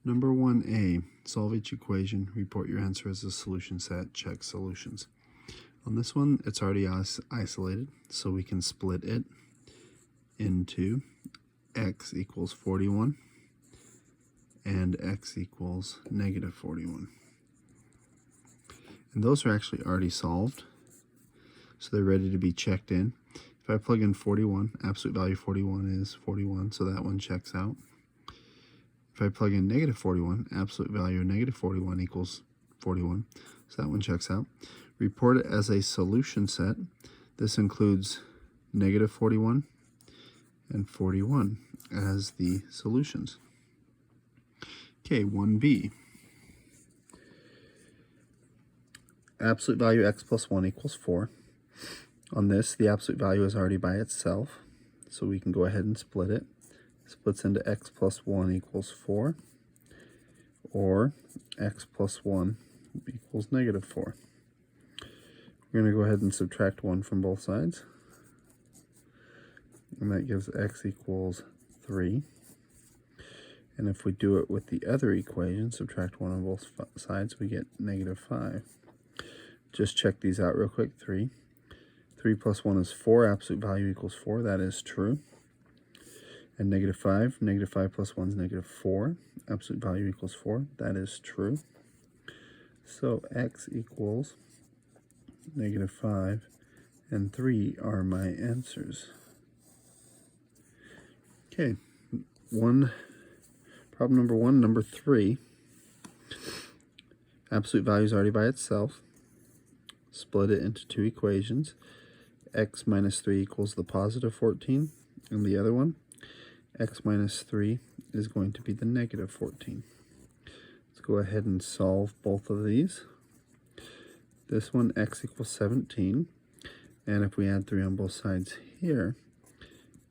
Number 1A, solve each equation, report your answer as a solution set, check solutions. On this one, it's already isolated, so we can split it into x equals 41 and x equals negative 41. And those are actually already solved, so they're ready to be checked in. If I plug in 41, absolute value 41 is 41, so that one checks out. If I plug in negative 41, absolute value of negative 41 equals 41, so that one checks out. Report it as a solution set. This includes negative 41 and 41 as the solutions. Okay, 1b. Absolute value x plus 1 equals 4. On this, the absolute value is already by itself, so we can go ahead and split it. Splits into x plus 1 equals 4, or x plus 1 equals negative 4. We're going to go ahead and subtract 1 from both sides, and that gives x equals 3. And if we do it with the other equation, subtract 1 on both sides, we get negative 5. Just check these out real quick. 3 plus 1 is 4, absolute value equals 4, that is true. And negative 5 plus 1 is negative 4, absolute value equals 4, that is true. So x equals negative 5 and 3 are my answers. Okay, problem number 1, number 3. Absolute value is already by itself. Split it into two equations. X minus 3 equals the positive 14, and the other one, x minus 3 is going to be the negative 14. Let's go ahead and solve both of these. This one, x equals 17, and if we add 3 on both sides here,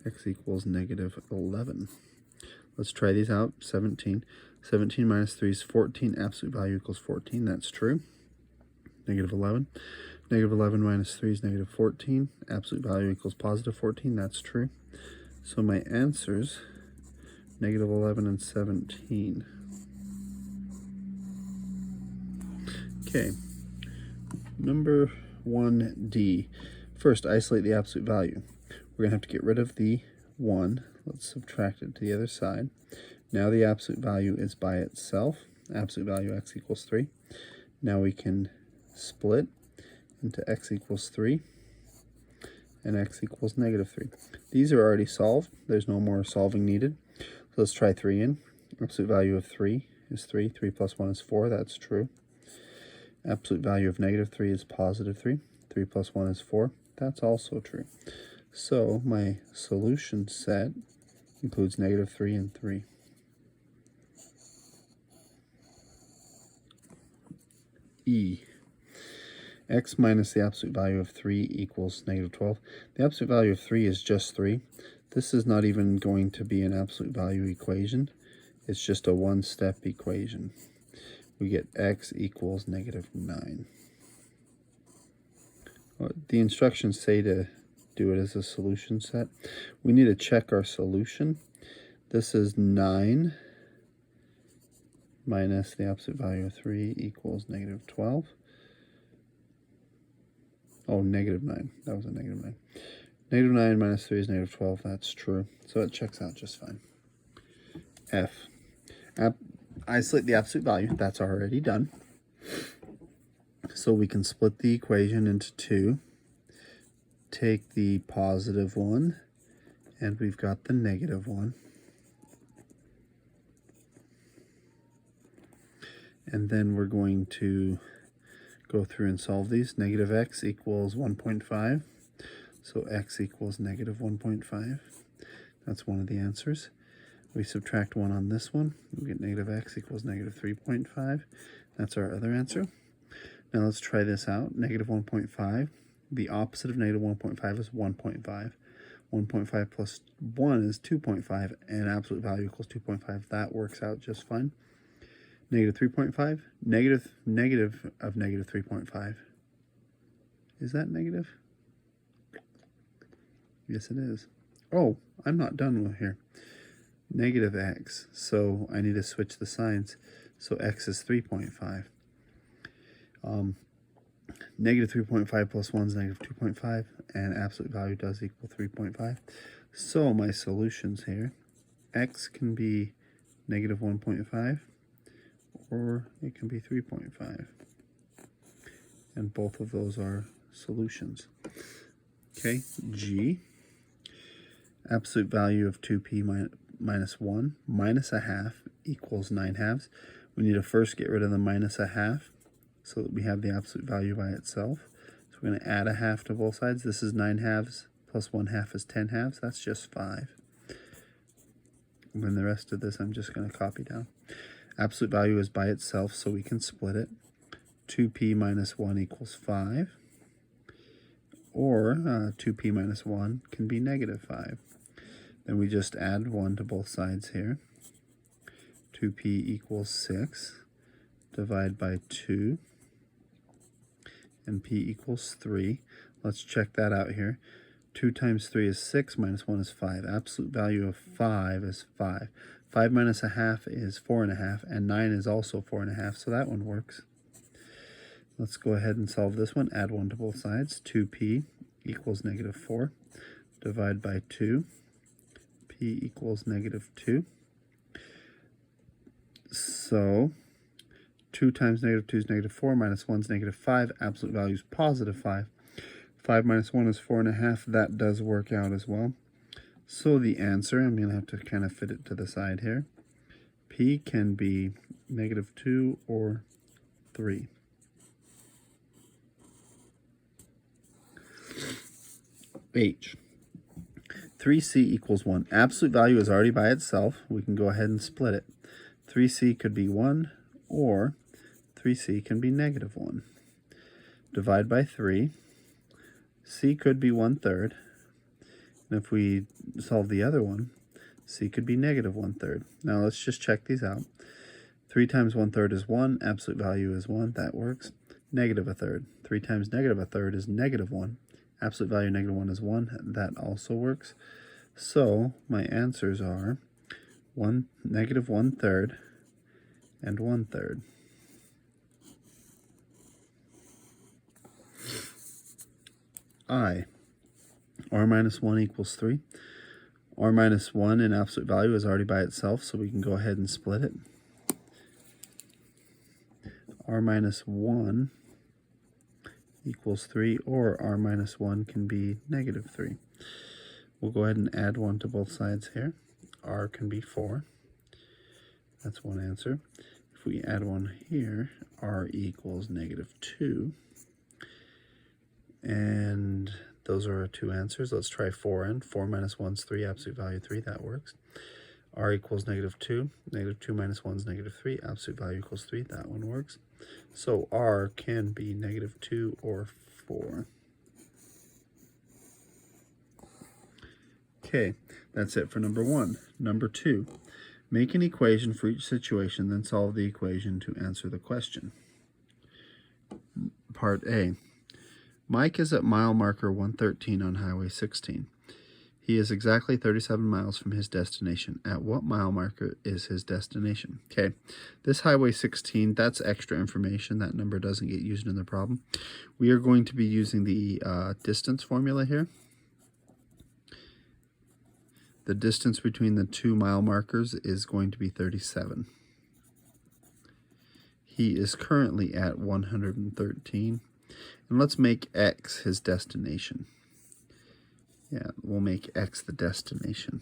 x equals negative 11. Let's try these out. 17 minus 3 is 14, absolute value equals 14, that's true. Negative 11. Negative 11 minus 3 is negative 14. Absolute value equals positive 14. That's true. So my answers, negative 11 and 17. Okay. Number 1D. First, isolate the absolute value. We're going to have to get rid of the 1. Let's subtract it to the other side. Now the absolute value is by itself. Absolute value x equals 3. Now we can split into x equals 3 and x equals negative 3. These are already solved. There's no more solving needed. So let's try 3 in. Absolute value of 3 is 3. 3 plus 1 is 4. That's true. Absolute value of negative 3 is positive 3. 3 plus 1 is 4. That's also true. So my solution set includes negative 3 and 3. E. X minus the absolute value of 3 equals negative 12. The absolute value of 3 is just 3. This is not even going to be an absolute value equation. It's just a one-step equation. We get x equals negative 9. The instructions say to do it as a solution set. We need to check our solution. This is 9 minus the absolute value of 3 equals negative 12. Oh, negative 9. That was a negative 9. Negative 9 minus 3 is negative 12. That's true. So it checks out just fine. F. Isolate the absolute value. That's already done. So we can split the equation into two. Take the positive 1, and we've got the negative 1. And then we're going to go through and solve these. Negative x equals 1.5. So x equals negative 1.5. That's one of the answers. We subtract 1 on this one. We get negative x equals negative 3.5. That's our other answer. Now let's try this out. Negative 1.5. The opposite of negative 1.5 is 1.5. 1.5 plus 1 is 2.5, and absolute value equals 2.5. That works out just fine. Negative 3.5, negative of negative 3.5. Is that negative? Yes, it is. Oh, I'm not done with here. negative x. So I need to switch the signs. So x is 3.5. Negative 3.5 plus 1 is negative 2.5, and absolute value does equal 3.5. So my solutions here, x can be negative 1.5, or it can be 3.5. And both of those are solutions. Okay, G, absolute value of 2p minus 1 minus a half equals 9 halves. We need to first get rid of the minus a half so that we have the absolute value by itself. So we're going to add a half to both sides. This is 9 halves plus 1 half is 10 halves. That's just 5. And then the rest of this I'm just going to copy down. Absolute value is by itself, so we can split it. 2p minus 1 equals 5. Or 2p minus 1 can be negative 5. Then we just add 1 to both sides here. 2p equals 6. Divide by 2. And p equals 3. Let's check that out here. 2 times 3 is 6, minus 1 is 5. Absolute value of 5 is 5. 5 minus a half is 4.5, and 9 is also 4.5, so that one works. Let's go ahead and solve this one. Add 1 to both sides. 2p equals negative 4. Divide by 2. P equals negative 2. So 2 times negative 2 is negative 4, minus 1 is negative 5. Absolute value is positive 5. 5 minus 1 is 4.5. That does work out as well. So the answer, I'm going to have to kind of fit it to the side here. P can be negative 2 or 3. H. 3c equals 1. Absolute value is already by itself. We can go ahead and split it. 3c could be 1, or 3c can be negative 1. Divide by 3. C could be 1/3. And if we solve the other one, C could be negative 1/3. Now let's just check these out. 3 times 1/3 is 1. Absolute value is 1. That works. Negative 1/3. 3 times negative 1/3 is negative 1. Absolute value negative 1 is 1. That also works. So my answers are negative 1/3 and 1/3. I. R minus 1 equals 3. R minus 1 in absolute value is already by itself, so we can go ahead and split it. R minus 1 equals 3, or R minus 1 can be negative 3. We'll go ahead and add 1 to both sides here. R can be 4. That's one answer. If we add 1 here, R equals negative 2. And those are our two answers. Let's try 4 and 4 minus 1 is 3, absolute value 3, that works. R equals negative 2. Negative 2 minus 1 is negative 3, absolute value equals 3, that one works. So R can be negative 2 or 4. Okay, that's it for number 1. Number 2, make an equation for each situation, then solve the equation to answer the question. Part A. Mike is at mile marker 113 on Highway 16. He is exactly 37 miles from his destination. At what mile marker is his destination? Okay, this Highway 16, that's extra information. That number doesn't get used in the problem. We are going to be using the distance formula here. The distance between the 2 mile markers is going to be 37. He is currently at 113. And let's make X his destination. Yeah, we'll make X the destination.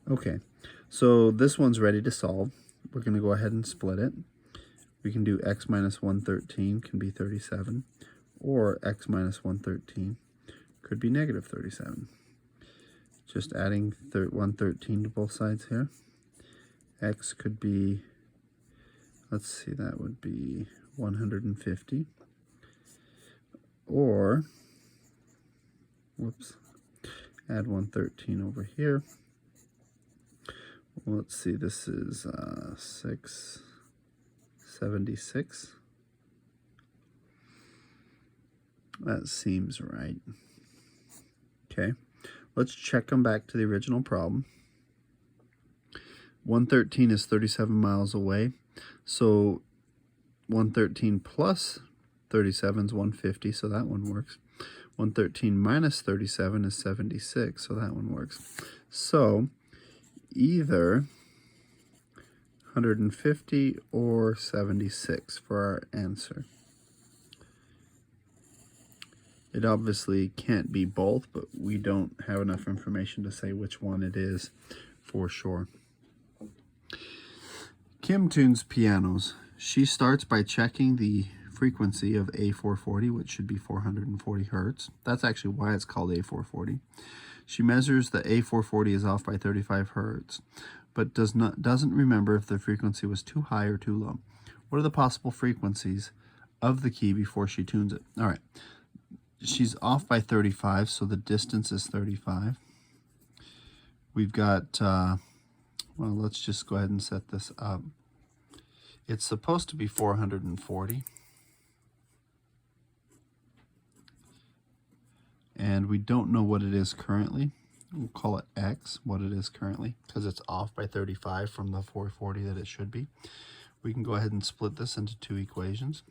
Okay, so this one's ready to solve. We're going to go ahead and split it. We can do X minus 113 can be 37, or X minus 113 could be negative 37. Just adding 113 to both sides here. X could be, let's see, that would be 150. Or, whoops, add 113 over here. Let's see, this is 676. That seems right. Okay, let's check them back to the original problem. 113 is 37 miles away, so 113 plus 37 is 150, so that one works. 113 minus 37 is 76, so that one works. So either 150 or 76 for our answer. It obviously can't be both, but we don't have enough information to say which one it is for sure. Kim tunes pianos. She starts by checking the frequency of A440, which should be 440 hertz. That's actually why it's called A440. She measures the A440 is off by 35 hertz, but doesn't remember if the frequency was too high or too low. What are the possible frequencies of the key before she tunes it? All right, she's off by 35, so the distance is 35. We've got, well, let's just go ahead and set this up. It's supposed to be 440. And we don't know what it is currently. We'll call it X, what it is currently, because it's off by 35 from the 440 that it should be. We can go ahead and split this into two equations.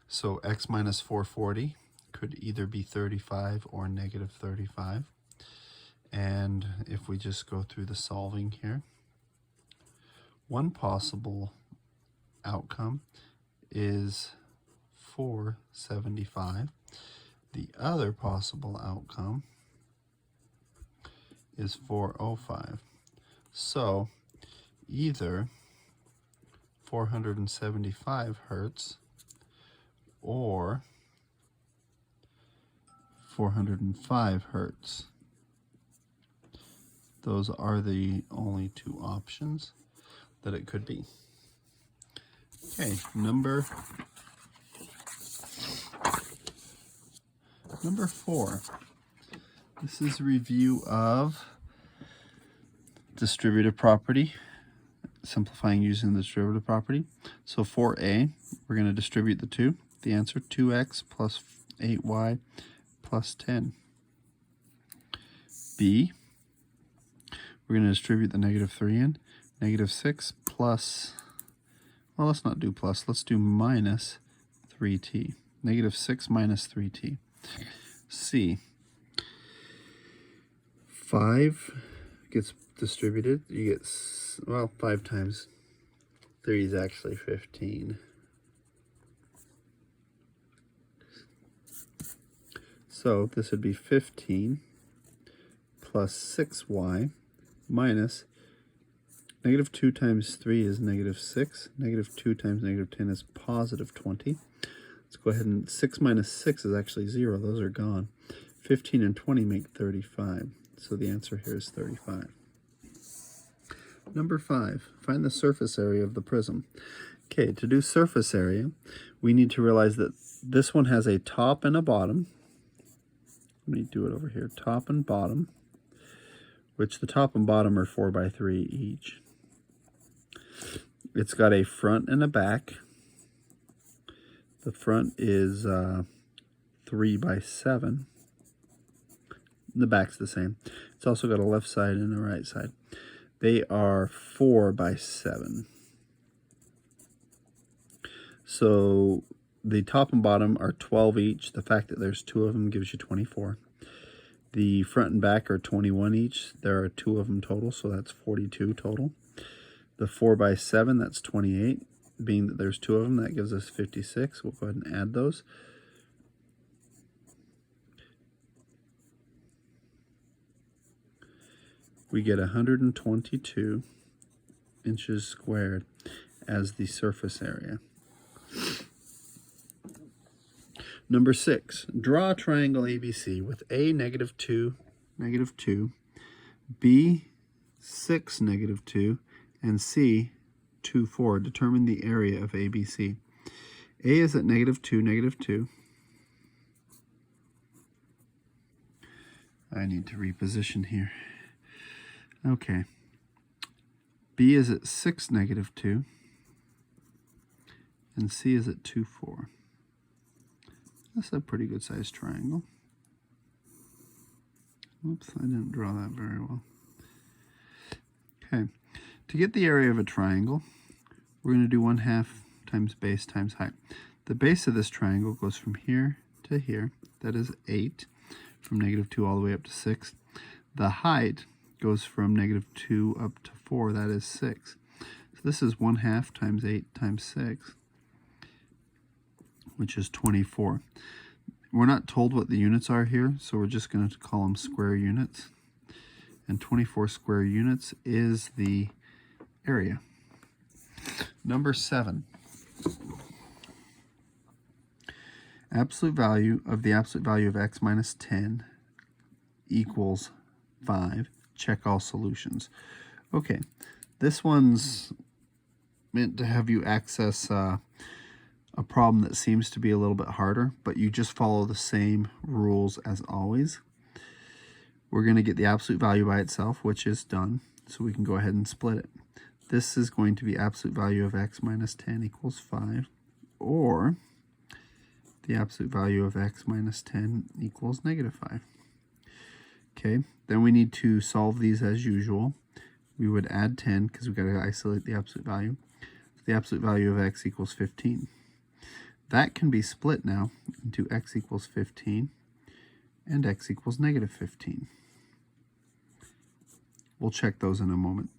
So X minus 440 could either be 35 or negative 35. And if we just go through the solving here, one possible outcome is 475. The other possible outcome is 405. So either 475 hertz or 405 hertz. Those are the only two options that it could be. Okay, number 4. This is a review of distributive property, simplifying using the distributive property. So for A, we're going to distribute the 2. The answer, 2x plus 8y plus 10. B, we're going to distribute the negative 3 in. Negative 6 plus, well, let's not do plus, let's do minus 3t. Negative 6 minus 3t. C, 5 gets distributed. You get, well, 5 times 3 is actually 15. So this would be 15 plus 6y minus negative 2 times 3 is negative 6. Negative 2 times negative 10 is positive 20. Let's go ahead and 6 minus 6 is actually 0. Those are gone. 15 and 20 make 35. So the answer here is 35. Number 5, find the surface area of the prism. Okay, to do surface area, we need to realize that this one has a top and a bottom. Let me do it over here, top and bottom, which the top and bottom are 4 by 3 each. It's got a front and a back. The front is 3 by 7. The back's the same. It's also got a left side and a right side. They are 4 by 7. So the top and bottom are 12 each. The fact that there's 2 of them gives you 24. The front and back are 21 each. There are 2 of them total, so that's 42 total. The 4 by 7, that's 28. Being that there's 2 of them, that gives us 56. We'll go ahead and add those. We get 122 inches squared as the surface area. Number 6, draw a triangle ABC with A -2, -2, B 6, -2, and C 2, 4. Determine the area of ABC. A is at -2, -2. I need to reposition here. Okay. B is at 6, -2. And C is at 2, 4. That's a pretty good sized triangle. Oops, I didn't draw that very well. Okay, to get the area of a triangle, we're going to do 1/2 times base times height. The base of this triangle goes from here to here. That is 8, from -2 all the way up to 6. The height goes from -2 up to 4. That is 6. So this is 1/2 times 8 times 6, which is 24. We're not told what the units are here, so we're just going to call them square units. And 24 square units is the area. Number 7. Absolute value of the absolute value of x minus 10 equals 5. Check all solutions. Okay, this one's meant to have you access a problem that seems to be a little bit harder, but you just follow the same rules as always. We're going to get the absolute value by itself, which is done, so we can go ahead and split it. This is going to be absolute value of x minus 10 equals 5, or the absolute value of x minus 10 equals -5. Okay, then we need to solve these as usual. We would add 10 because we've got to isolate the absolute value. So the absolute value of x equals 15. That can be split now into x equals 15 and x equals -15. We'll check those in a moment.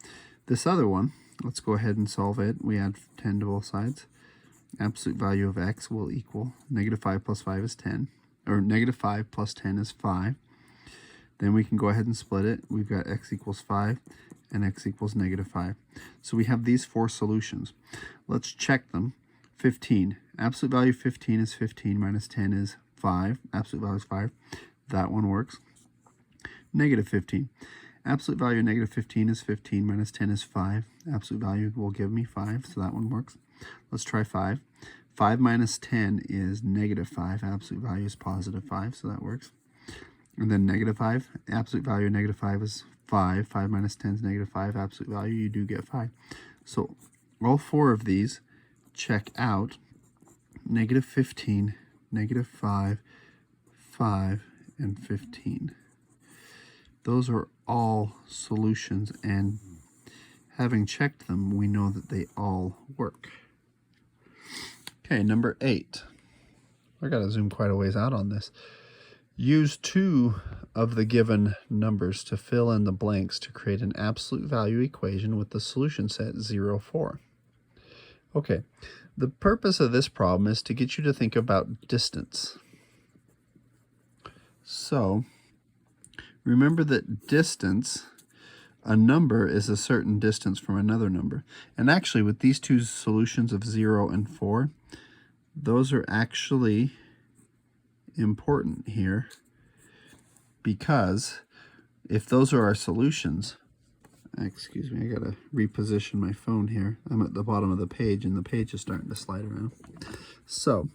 This other one, let's go ahead and solve it. We add 10 to both sides. Absolute value of x will equal -5 plus 5 is 10, or -5 plus 10 is 5. Then we can go ahead and split it. We've got x equals 5 and x equals -5. So we have these 4 solutions. Let's check them. 15. Absolute value of 15 is 15 minus 10 is 5. Absolute value is 5. That one works. -15. Absolute value of -15 is 15 minus 10 is 5. Absolute value will give me 5, so that one works. Let's try 5. 5 minus 10 is -5. Absolute value is +5, so that works. And then -5. Absolute value of -5 is 5. 5 minus 10 is -5. Absolute value, you do get 5. So all 4 of these check out. -15, -5, 5, and 15. Those are all solutions, and having checked them, we know that they all work. Okay, number 8. I gotta zoom quite a ways out on this. Use 2 of the given numbers to fill in the blanks to create an absolute value equation with the solution set 0, 4. Okay, the purpose of this problem is to get you to think about distance. So, remember that distance, a number is a certain distance from another number. And actually, with these 2 solutions of 0 and 4, those are actually important here, because if those are our solutions, excuse me, I gotta reposition my phone here. I'm at the bottom of the page, and the page is starting to slide around. So,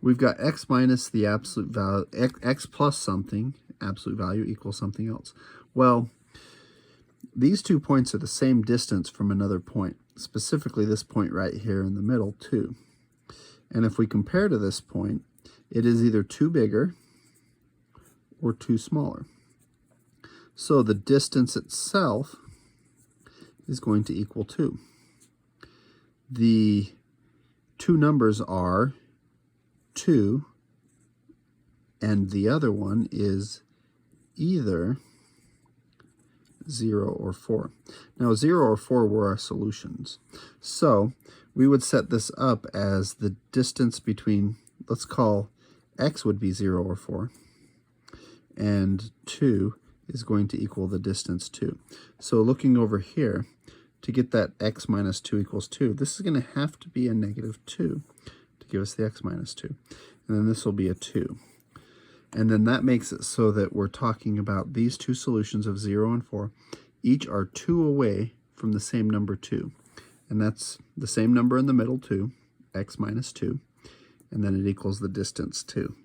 we've got x minus the absolute value, x plus something, absolute value equals something else. Well, these 2 points are the same distance from another point, specifically this point right here in the middle, 2. And if we compare to this point, it is either 2 bigger or 2 smaller. So the distance itself is going to equal 2. The 2 numbers are 2, and the other one is either 0 or 4. Now 0 or 4 were our solutions. So we would set this up as the distance between, let's call x would be 0 or 4, and 2 is going to equal the distance 2. So looking over here, to get that x minus 2 equals 2, this is going to have to be a -2 to give us the x minus 2. And then this will be a 2. And then that makes it so that we're talking about these 2 solutions of 0 and 4. Each are 2 away from the same number 2. And that's the same number in the middle, 2, x minus 2. And then it equals the distance 2.